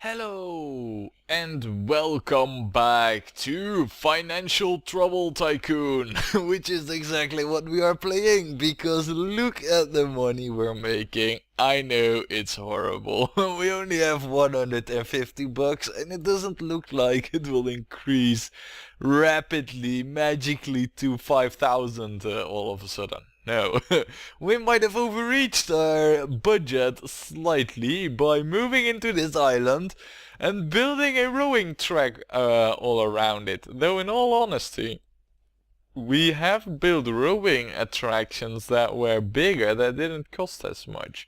Hello and welcome back to Financial Trouble Tycoon, which is exactly what we are playing, because look at the money we're making. I know it's horrible. We only have 150 bucks and it doesn't look like it will increase rapidly, magically to 5,000 all of a sudden. No, we might have overreached our budget slightly by moving into this island and building a rowing track all around it. Though in all honesty, we have built rowing attractions that were bigger that didn't cost as much.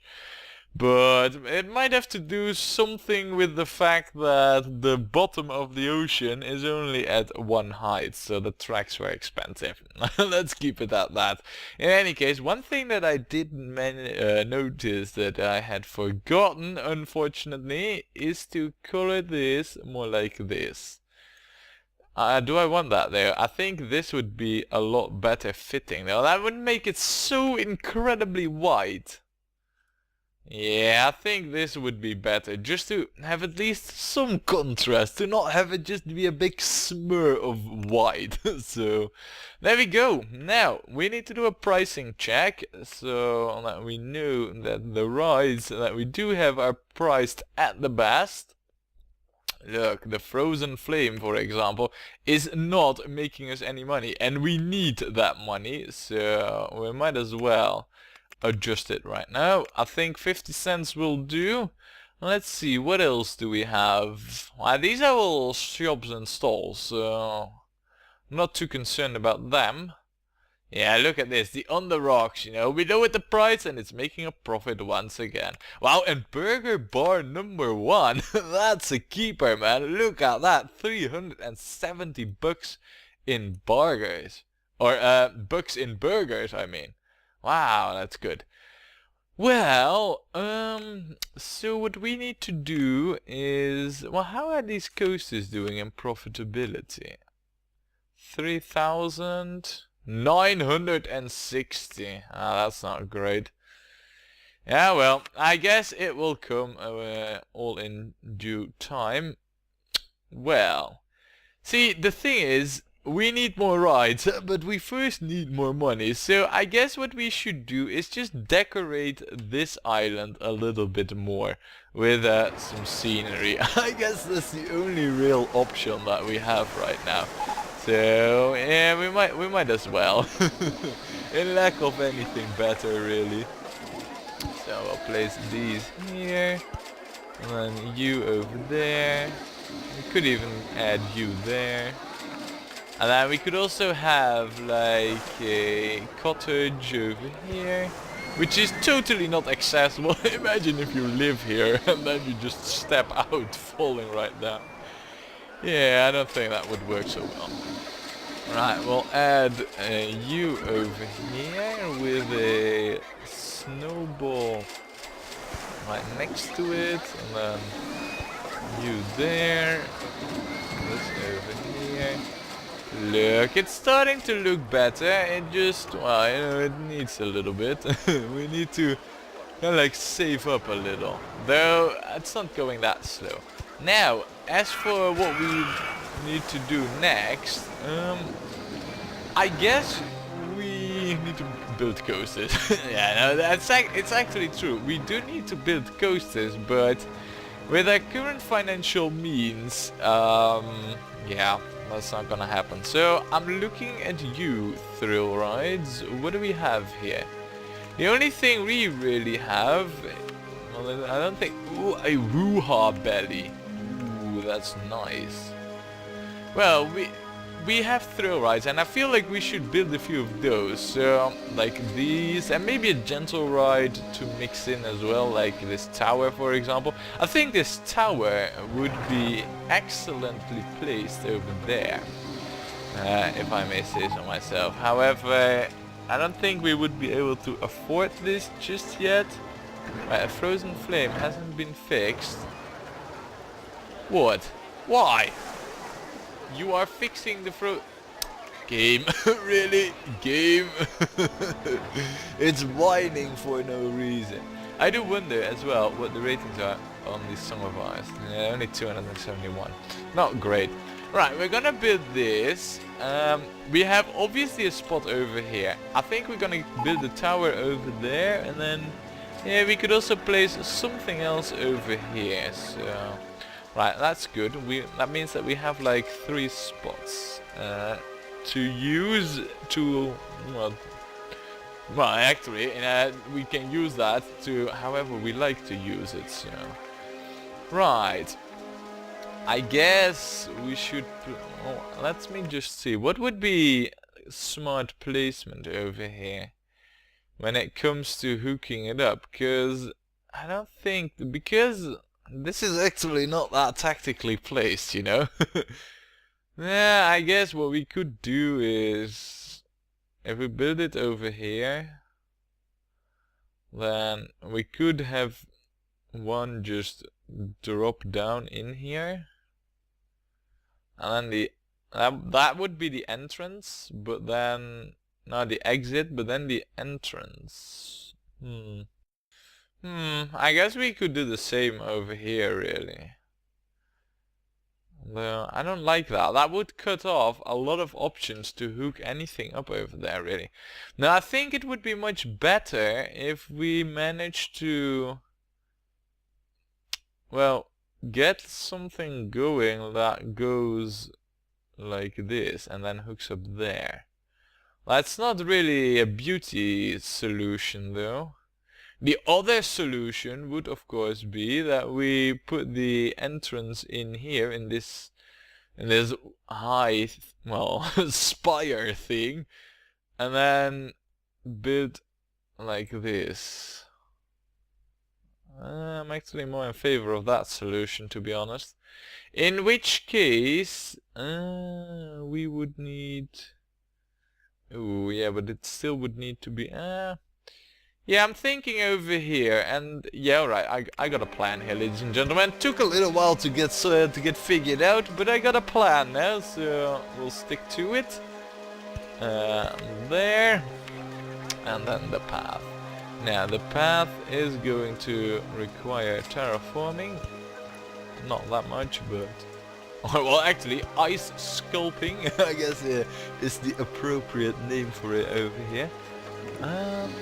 But it might have to do something with the fact that the bottom of the ocean is only at one height, so the tracks were expensive. Let's keep it at that. In any case, one thing that I did notice that I had forgotten, unfortunately, is to color this more like this. Do I want that there? I think this would be a lot better fitting. Now that would make it so incredibly white. Yeah, I think this would be better, just to have at least some contrast, to not have it just be a big smear of white. So, there we go. Now, we need to do a pricing check, so that we know that the rides that we do have are priced at the best. Look, the Frozen Flame, for example, is not making us any money, and we need that money, so we might as well adjust it right now. I think 50 cents will do. Let's see, what else do we have? Well, these are all shops and stalls, so I'm not too concerned about them. Yeah, look at this, the On the Rocks, you know, we lowered the price and it's making a profit once again. Wow, and Burger Bar number 1, that's a keeper, man. Look at that, 370 bucks in burgers. Or, bucks in burgers, I mean. Wow, that's good. Well, so what we need to do is, well, how are these coasters doing in profitability? 3,960. Ah, that's not great. Yeah, well, I guess it will come all in due time. Well, see, the thing is, we need more rides, but we first need more money, so I guess what we should do is just decorate this island a little bit more with some scenery. I guess that's the only real option that we have right now. So, yeah, we might as well. In lack of anything better, really. So I'll place these here, and then you over there. We could even add you there. And then we could also have like a cottage over here, which is totally not accessible. Imagine if you live here and then you just step out falling right down. Yeah, I don't think that would work so well. Right, we'll add you over here with a snowball right next to it, and then you there, this over here. Look, it's starting to look better. It just, well, you know, it needs a little bit. We need to kind of like save up a little, though it's not going that slow. Now, as for what we need to do next, I guess we need to build coasters. Yeah, no, it's actually true. We do need to build coasters, but with our current financial means, yeah, that's not gonna happen. So I'm looking at you, thrill rides. What do we have here? The only thing we really have, well, I don't think, ooh, a woo-ha belly. Ooh, that's nice. Well, we have thrill rides, and I feel like we should build a few of those. So like these, and maybe a gentle ride to mix in as well, like this tower, for example. I think this tower would be excellently placed over there, if I may say so myself. However, I don't think we would be able to afford this just yet. Right, a Frozen Flame hasn't been fixed. What? Why? You are fixing the game. Really? Game? It's whining for no reason. I do wonder as well what the ratings are. on the Song of Ice? Yeah, only 271. Not great. Right, we're gonna build this. We have obviously a spot over here. I think we're gonna build a tower over there, and then yeah, we could also place something else over here. So right, that's good. That means that we have like 3 spots to use to well, actually, we can use that to however we like to use it. So right. I guess we should... Oh, let me just see. What would be smart placement over here when it comes to hooking it up? Because I don't think... Because this is actually not that tactically placed, you know? Yeah, I guess what we could do is... If we build it over here, then we could have one just drop down in here. And then that would be the entrance, but then not the exit, but then the entrance. I guess we could do the same over here, really. Though I don't like that. That would cut off a lot of options to hook anything up over there, really. Now I think it would be much better if we managed to, well, get something going that goes like this and then hooks up there. That's not really a beauty solution though. The other solution would of course be that we put the entrance in here in this high, well, spire thing, and then build like this. I'm actually more in favor of that solution, to be honest. In which case, we would need... Oh, yeah, but it still would need to be... Yeah, I'm thinking over here, and yeah, alright, I got a plan here, ladies and gentlemen. Took a little while to get figured out, but I got a plan now, so we'll stick to it. There, and then the path. Now, the path is going to require terraforming. Not that much, but... well, actually, ice sculpting, I guess, is the appropriate name for it over here. And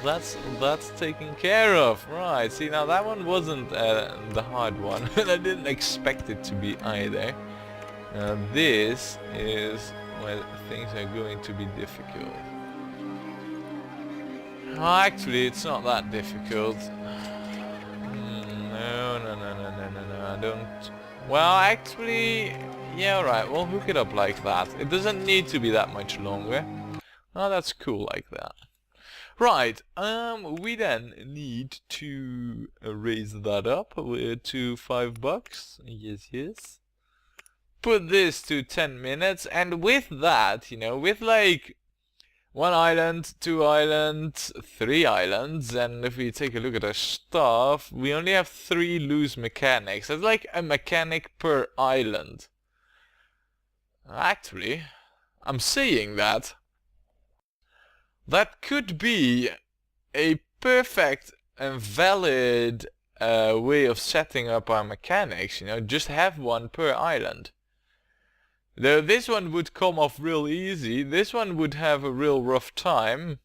that's taken care of. Right, see, now that one wasn't the hard one. I didn't expect it to be either. This is where things are going to be difficult. Oh, actually, it's not that difficult. No, I don't... Well, actually, yeah, right, we'll hook it up like that. It doesn't need to be that much longer. Oh, that's cool like that. Right, we then need to raise that up to $5. Yes. Put this to 10 minutes, and with that, you know, with like 1 island, 2 islands, 3 islands, and if we take a look at our stuff, we only have 3 loose mechanics. That's like a mechanic per island. Actually, I'm saying that. That could be a perfect and valid way of setting up our mechanics, you know, just have 1 per island. Though this one would come off real easy, this one would have a real rough time,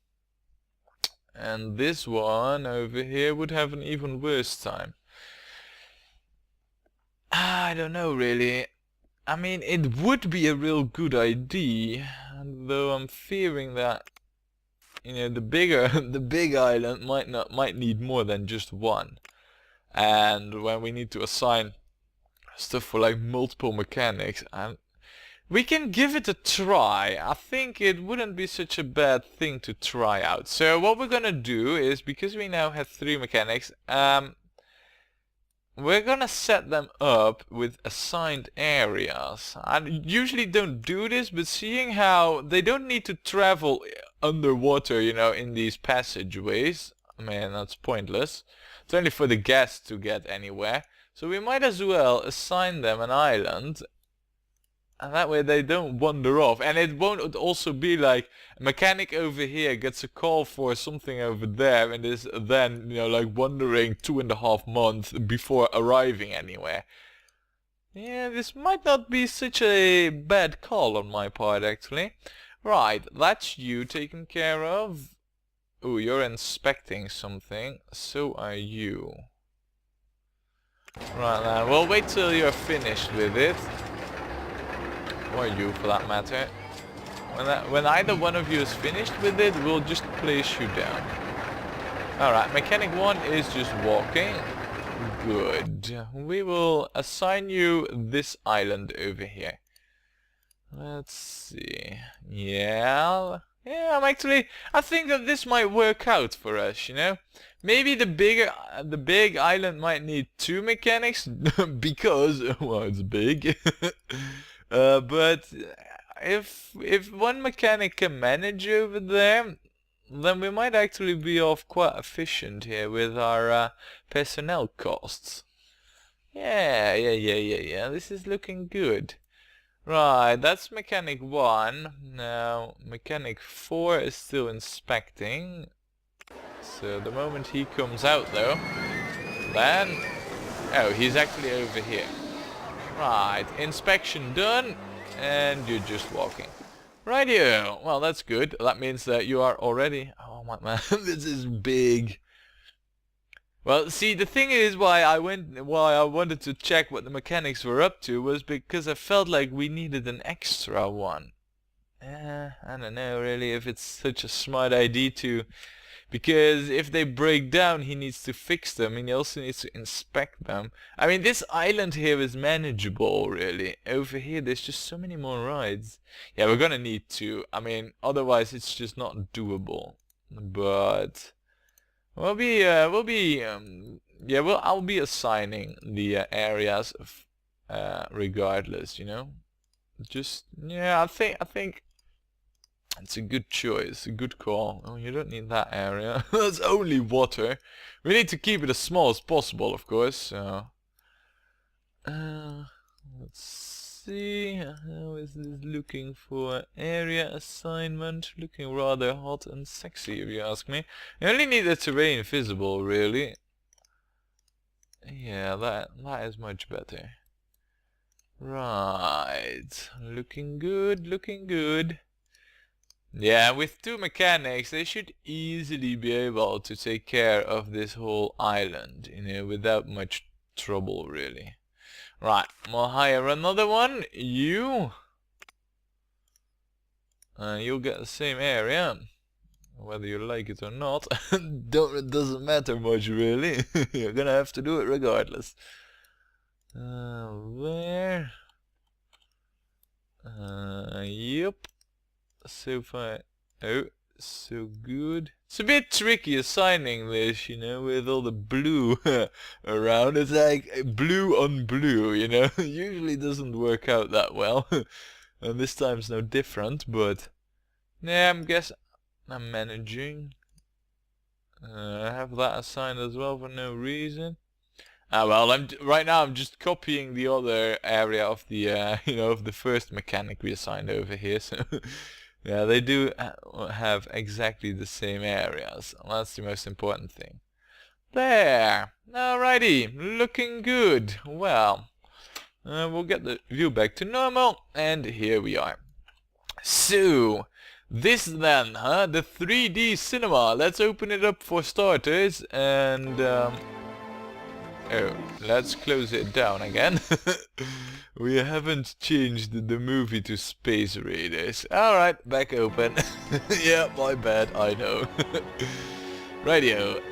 and this one over here would have an even worse time. I don't know really. I mean, it would be a real good idea, though I'm fearing that, you know, the big island might need more than just 1. And when we need to assign stuff for like multiple mechanics, we can give it a try. I think it wouldn't be such a bad thing to try out. So what we're gonna do is, because we now have 3 mechanics, we're gonna set them up with assigned areas. I usually don't do this, but seeing how they don't need to travel underwater, you know, in these passageways, I mean, that's pointless. It's only for the guests to get anywhere. So we might as well assign them an island And that way they don't wander off. And it won't also be like a mechanic over here gets a call for something over there and is then, you know, like wandering 2.5 months before arriving anywhere. Yeah, this might not be such a bad call on my part, actually. Right, that's you taken care of. Oh, you're inspecting something. So are you. Right then, we'll wait till you're finished with it. Or you, for that matter. When either one of you is finished with it, we'll just place you down. Alright, Mechanic 1 is just walking. Good. We will assign you this island over here. Let's see. Yeah, I think that this might work out for us, you know? Maybe the big island might need 2 mechanics because, well, it's big. But if one mechanic can manage over there, then we might actually be off quite efficient here with our personnel costs. Yeah. This is looking good. Right, that's Mechanic 1. Now, Mechanic 4 is still inspecting. So the moment he comes out though, then... Oh, he's actually over here. Right, inspection done, and you're just walking. Rightio, well that's good. That means that you are already... Oh my man, this is big. Well, see, the thing is why I wanted to check what the mechanics were up to was because I felt like we needed an extra one. I don't know really if it's such a smart idea to... Because if they break down, he needs to fix them, and he also needs to inspect them. I mean, this island here is manageable, really. Over here, there's just so many more rides. Yeah, we're gonna need to. I mean, otherwise it's just not doable. But I'll be assigning the areas of, regardless, you know. Just yeah, I think. It's a good choice, a good call. Oh, you don't need that area. That's only water. We need to keep it as small as possible, of course. So, let's see. How is this looking for area assignment? Looking rather hot and sexy, if you ask me. You only need the terrain visible, really. Yeah, that is much better. Right, looking good, looking good. Yeah, with 2 mechanics, they should easily be able to take care of this whole island, you know, without much trouble, really. Right, we'll hire another one. You'll get the same area, whether you like it or not. It doesn't matter much, really. You're gonna have to do it regardless. There. Yep. So far, oh, so good. It's a bit tricky assigning this, you know, with all the blue around. It's like blue on blue, you know. Usually doesn't work out that well. And this time's no different, but yeah, I'm managing. I have that assigned as well for no reason. Well, right now I'm just copying the other area of the you know, of the first mechanic we assigned over here. So yeah, they do have exactly the same areas. That's the most important thing. There. Alrighty. Looking good. Well, we'll get the view back to normal. And here we are. So, this then, the 3D cinema. Let's open it up for starters. And, oh, let's close it down again. We haven't changed the movie to Space Raiders. Alright, back open. Yeah, my bad, I know. Radio.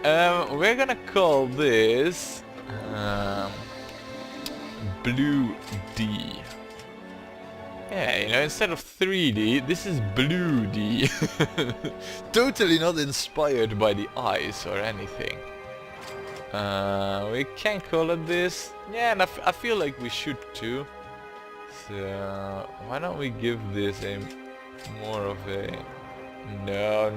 We're gonna call this Blue D. Yeah, you know, instead of 3D, this is Blue D. Totally not inspired by the eyes or anything. We can call it this. Yeah, and I feel like we should too. So why don't we give this a more of a no.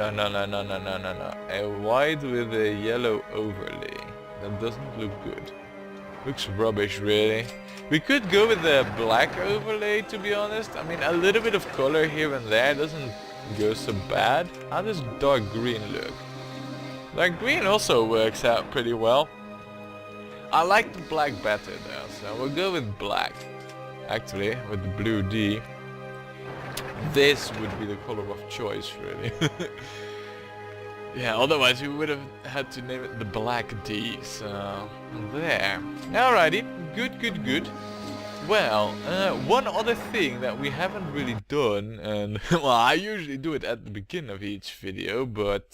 A white with a yellow overlay. That doesn't look good. Looks rubbish, really. We could go with the black overlay, to be honest. I mean, a little bit of color here and there doesn't go so bad. How does dark green look? Dark green also works out pretty well. I like the black better though, so we'll go with black. Actually, with the blue D. This would be the color of choice, really. Yeah, otherwise we would have had to name it the Black D, so there. Alrighty, good. Well, one other thing that we haven't really done, and well, I usually do it at the beginning of each video, but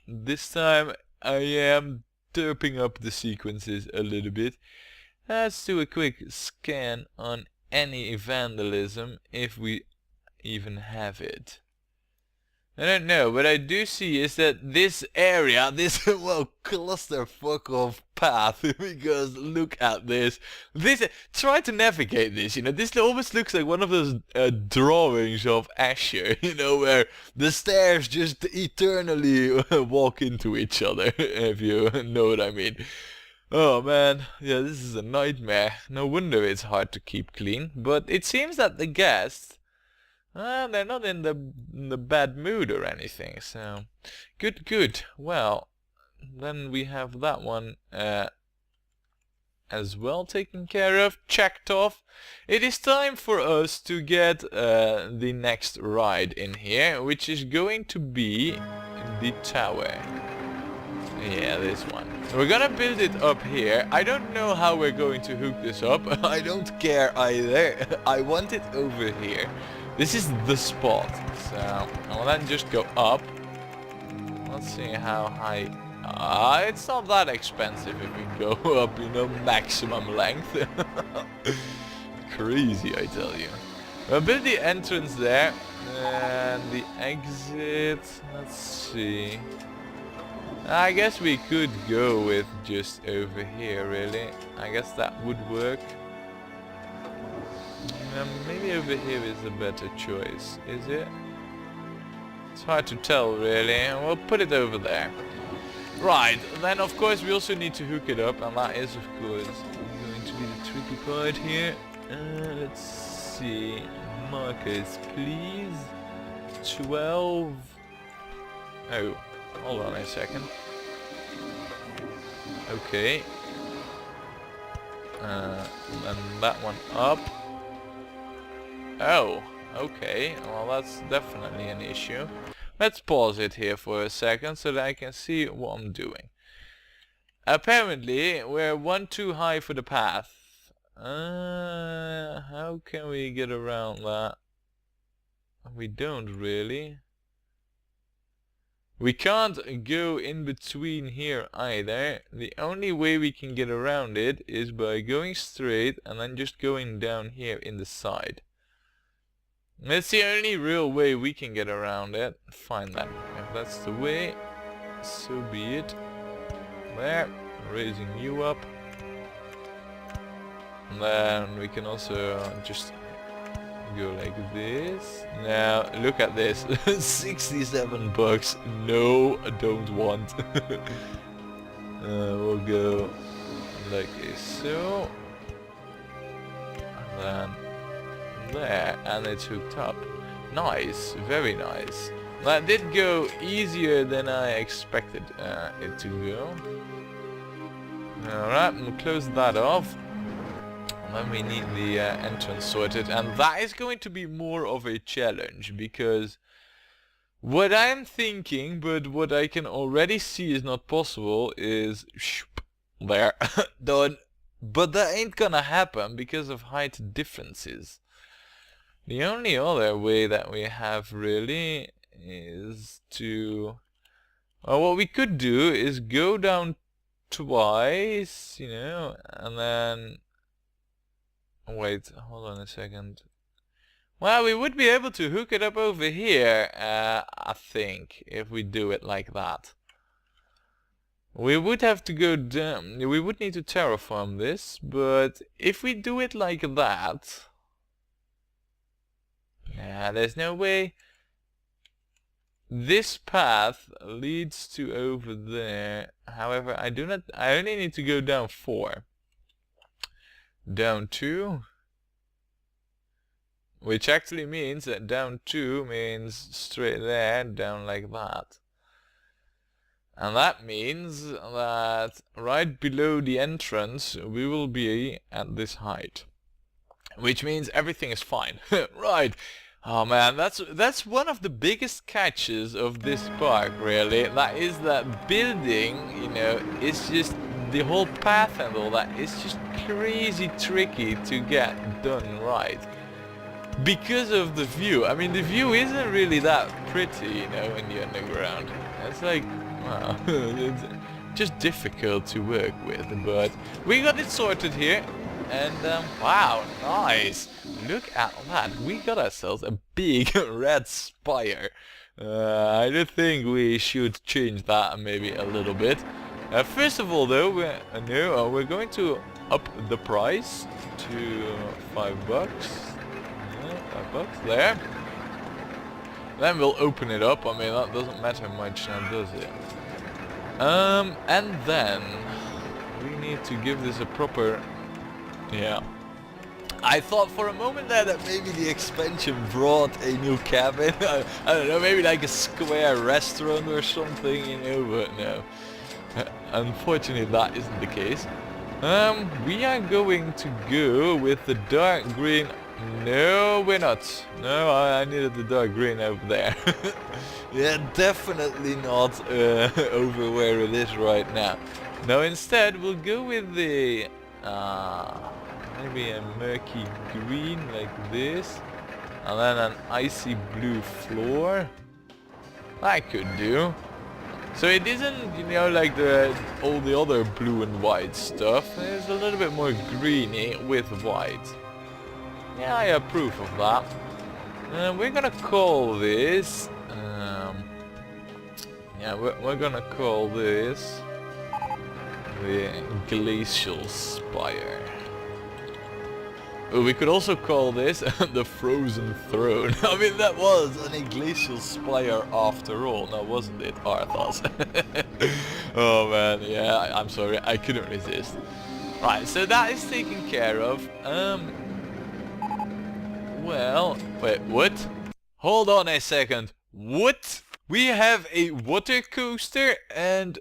this time I am derping up the sequences a little bit. Let's do a quick scan on any vandalism, if we even have it. I don't know, what I do see is that this area, this, well, clusterfuck of path, because look at this. Try to navigate this, you know, this almost looks like one of those drawings of Asher, you know, where the stairs just eternally walk into each other, if you know what I mean. Oh man, yeah, this is a nightmare. No wonder it's hard to keep clean, but it seems that the guests, they're not in the bad mood or anything, so good. Well, then we have that one as well taken care of, checked off. It is time for us to get the next ride in here, which is going to be the tower. Yeah, this one. We're gonna build it up here. I don't know how we're going to hook this up. I don't care either. I want it over here. This is the spot, so I'll then just go up. Let's see how high. It's not that expensive if we go up, you know, maximum length. Crazy, I tell you. We'll build the entrance there, and the exit. Let's see. I guess we could go with just over here, really. I guess that would work. Maybe over here is a better choice, is it? It's hard to tell, really. We'll put it over there. Right, then of course we also need to hook it up, and that is of course going to be the tricky part here. Let's see. Markers, please. 12. Oh, hold on a second. Okay. And that one up. Oh, okay. Well, that's definitely an issue. Let's pause it here for a second so that I can see what I'm doing. Apparently, we're one too high for the path. How can we get around that? We don't really. We can't go in between here either. The only way we can get around it is by going straight and then just going down here in the side. That's the only real way we can get around it. Fine then. If that's the way, so be it. There, raising you up. And then we can also just go like this. Now look at this. 67 bucks. No, I don't want. We'll go like so. And then there, and it's hooked up. Nice, very nice. That did go easier than I expected it to go. Alright, we'll close that off. And then we need the entrance sorted, and that is going to be more of a challenge, because what I'm thinking, but what I can already see is not possible, is there, done. But that ain't gonna happen because of height differences. The only other way that we have really is to... Well, what we could do is go down twice, you know, and then... Wait, hold on a second. Well, we would be able to hook it up over here, I think, if we do it like that. We would have to go down... We would need to terraform this, but if we do it like that... Yeah, there's no way. This path leads to over there. However, I only need to go down 4. down 2. Which actually means that down 2 means straight there, down like that. And that means that right below the entrance we will be at this height. Which means everything is fine. Right. Oh man, that's one of the biggest catches of this park, really. That is that building, you know, is just the whole path and all that is just crazy tricky to get done right. Because of the view. I mean, the view isn't really that pretty, you know, in the underground. It's like, well, it's just difficult to work with, but we got it sorted here. And wow, nice. Look at that. We got ourselves a big red spire. I do think we should change that maybe a little bit. First of all though, we're going to up the price to $5. $5 there. Then we'll open it up. I mean, that doesn't matter much now, does it? And then we need to give this a proper... Yeah. I thought for a moment there that maybe the expansion brought a new cabin. I don't know, maybe like a square restaurant or something, you know, but no. Unfortunately, that isn't the case. We are going to go with the dark green. No, we're not. No, I needed the dark green over there. Yeah, definitely not over where it is right now. No, instead we'll go with the maybe a murky green like this, and then an icy blue floor. That could do. So it isn't, you know, like all the other blue and white stuff. It's a little bit more greeny with white. Yeah, I approve of that. We're gonna call this. Yeah, we're gonna call this the Glacial Spire. Oh, we could also call this the Frozen Throne. I mean, that was a glacial spire after all, now wasn't it, Arthas? Oh man, yeah, I'm sorry, I couldn't resist. Right, so that is taken care of. Well, wait, what? Hold on a second. What? We have a water coaster and...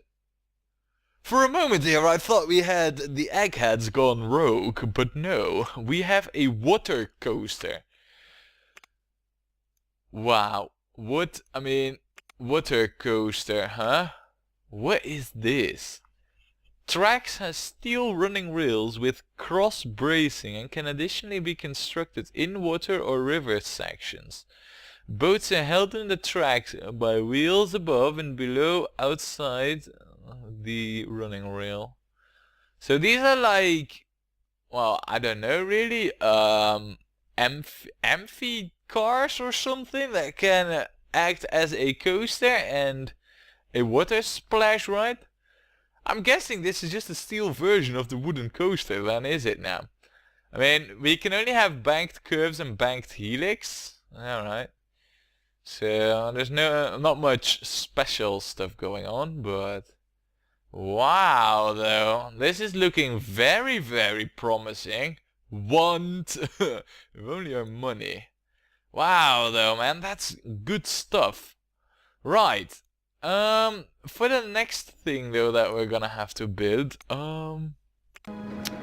For a moment there I thought we had the eggheads gone rogue, but no, we have a water coaster. Wow, what, I mean, water coaster, huh? What is this? Tracks has steel running rails with cross bracing and can additionally be constructed in water or river sections. Boats are held in the tracks by wheels above and below outside the running rail. So these are like, well, I don't know really, amphi cars or something that can act as a coaster and a water splash ride. I'm guessing this is just a steel version of the wooden coaster then, is it now? I mean, we can only have banked curves and banked helix. Alright. So there's not much special stuff going on, but wow though, this is looking very, very promising. Want if only our money. Wow though, man, that's good stuff. Right. For the next thing though that we're gonna have to build,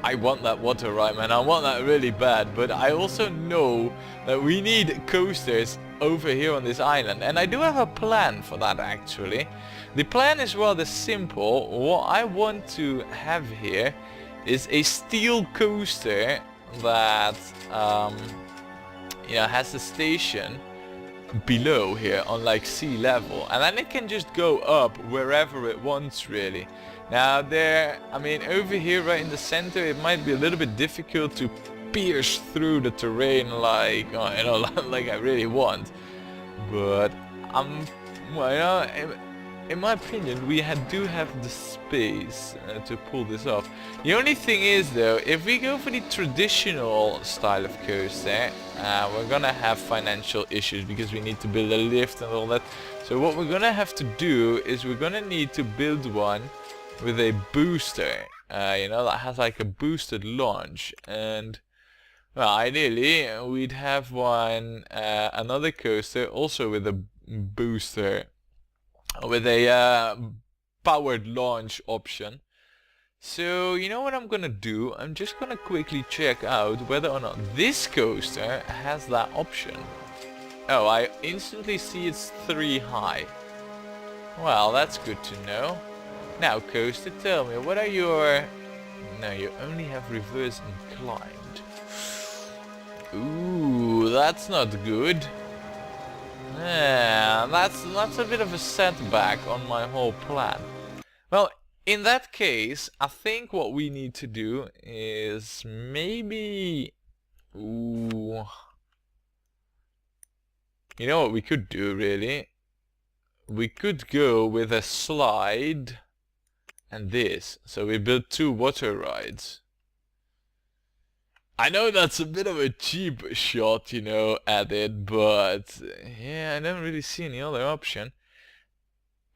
I want that water ride, man. I want that really bad, but I also know that we need coasters over here on this island, and I do have a plan for that actually. The plan is rather simple. What I want to have here is a steel coaster that has a station below here on like sea level, and then it can just go up wherever it wants really. Now there, I mean over here right in the center it might be a little bit difficult to pierce through the terrain like like I really want, but well, in my opinion we do have the space to pull this off. The only thing is though, if we go for the traditional style of coaster, we're gonna have financial issues because we need to build a lift and all that. So what we're gonna have to do is we're gonna need to build one with a booster. you know, that has like a boosted launch, and well, ideally we'd have one, another coaster also with a booster, with a powered launch option. So you know what I'm gonna do? I'm just gonna quickly check out whether or not this coaster has that option. Oh, I instantly see it's 3 high. Well, that's good to know. Now, coaster, tell me, what are your... No, you only have reverse inclined. Ooh, that's not good. Yeah, that's a bit of a setback on my whole plan. Well, in that case, I think what we need to do is maybe... Ooh... You know what we could do, really? We could go with a slide and this. So we build 2 water rides. I know that's a bit of a cheap shot, you know, at it, but yeah, I don't really see any other option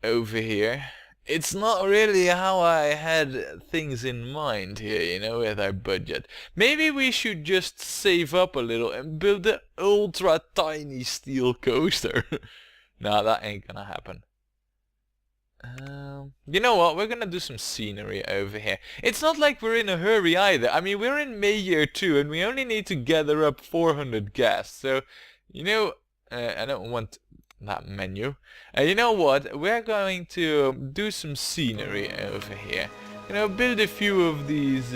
over here. It's not really how I had things in mind here, you know, with our budget. Maybe we should just save up a little and build an ultra tiny steel coaster. Nah, that ain't gonna happen. You know what, we're gonna do some scenery over here. It's not like we're in a hurry either. I mean, we're in May year 2 and we only need to gather up 400 guests. So, you know, I don't want that menu. You know what, we're going to do some scenery over here. You know, build a few of these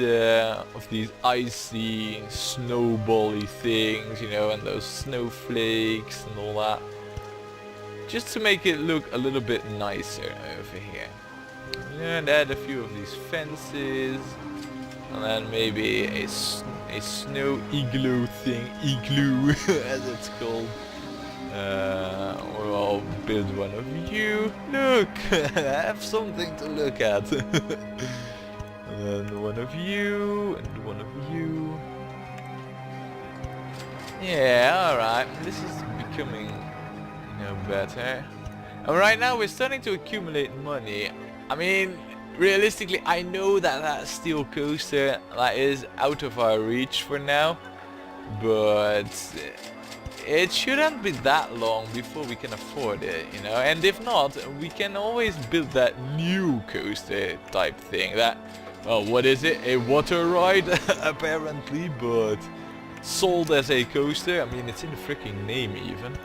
icy, snowbally things, you know, and those snowflakes and all that. Just to make it look a little bit nicer over here. And add a few of these fences. And then maybe a snow igloo thing, igloo as it's called. We'll build one of you. Look! I have something to look at. And then one of you, and one of you. Yeah, alright. This is becoming, you know, better. And right now we're starting to accumulate money. I mean, realistically, I know that that steel coaster that is out of our reach for now. But it shouldn't be that long before we can afford it, you know, and if not, we can always build that new coaster type thing, that, well, what is it, a water ride, apparently, but sold as a coaster. I mean, it's in the freaking name even.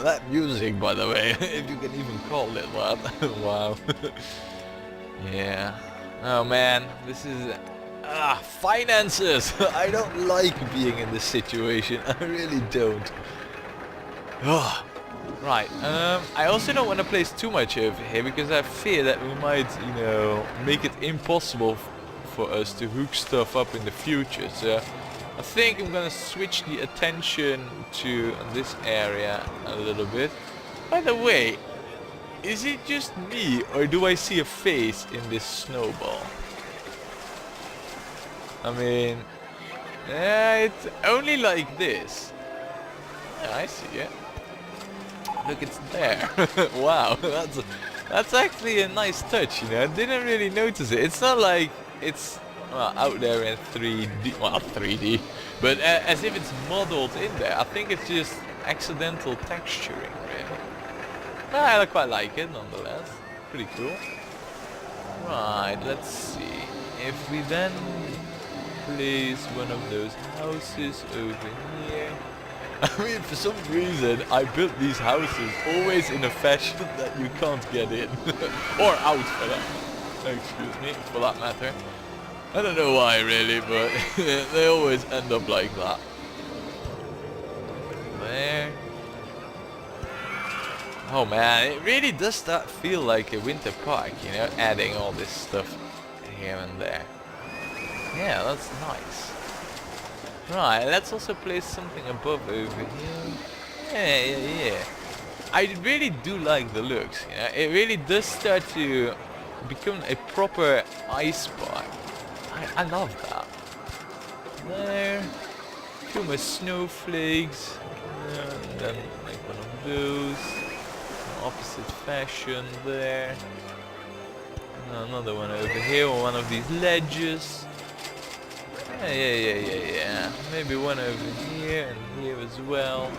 That music, by the way, if you can even call it that. Wow. Yeah. Oh man, this is... finances! I don't like being in this situation. I really don't. Right. I also don't want to place too much over here because I fear that we might, you know, make it impossible for us to hook stuff up in the future. So I think I'm gonna switch the attention to this area a little bit. By the way, is it just me or do I see a face in this snowball? I mean, yeah, it's only like this. Yeah, I see it. Look, it's there. Wow, that's actually a nice touch, you know. I didn't really notice it. It's not like it's, well, out there in 3D, well, 3D, but as if it's modeled in there. I think it's just accidental texturing, really. But I quite like it, nonetheless. Pretty cool. Right, let's see. If we then place one of those houses over here. I mean, for some reason, I built these houses always in a fashion that you can't get in. Or out, for that. Excuse me, for that matter. I don't know why, really, but they always end up like that. There. Oh man, it really does start feel like a winter park, you know, adding all this stuff here and there. Yeah, that's nice. Right, let's also place something above over here. Yeah. I really do like the looks, you know. It really does start to become a proper ice park. I love that. There. A few more snowflakes. And then make one of those. In opposite fashion there. Another one over here on one of these ledges. Yeah. Maybe one over here and here as well.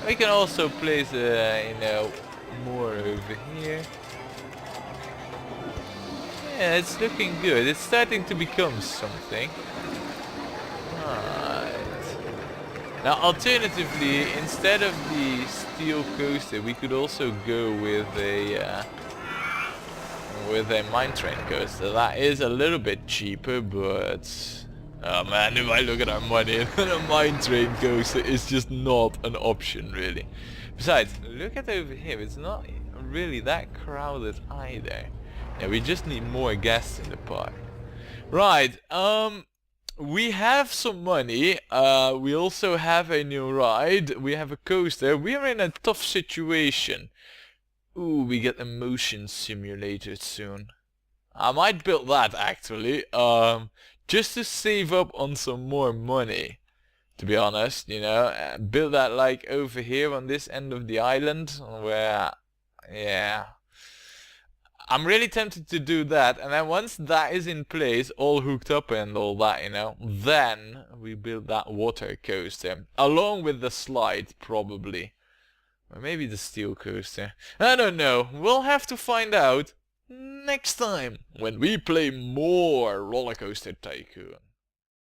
We can also place, you know, more over here. Yeah, it's looking good. It's starting to become something. Alright. Now, alternatively, instead of the steel coaster, we could also go with a mine train coaster. That is a little bit cheaper, but oh man, if I look at our money, a mine train coaster is just not an option, really. Besides, look at over here. It's not really that crowded either. Yeah, we just need more guests in the park. Right, we have some money. We also have a new ride. We have a coaster. We're in a tough situation. Ooh, we get a motion simulator soon. I might build that actually, just to save up on some more money. To be honest, you know, build that like over here on this end of the island, where, yeah. I'm really tempted to do that, and then once that is in place, all hooked up and all that, you know, then we build that water coaster, along with the slide, probably. Or maybe the steel coaster. I don't know. We'll have to find out next time when we play more Rollercoaster Tycoon.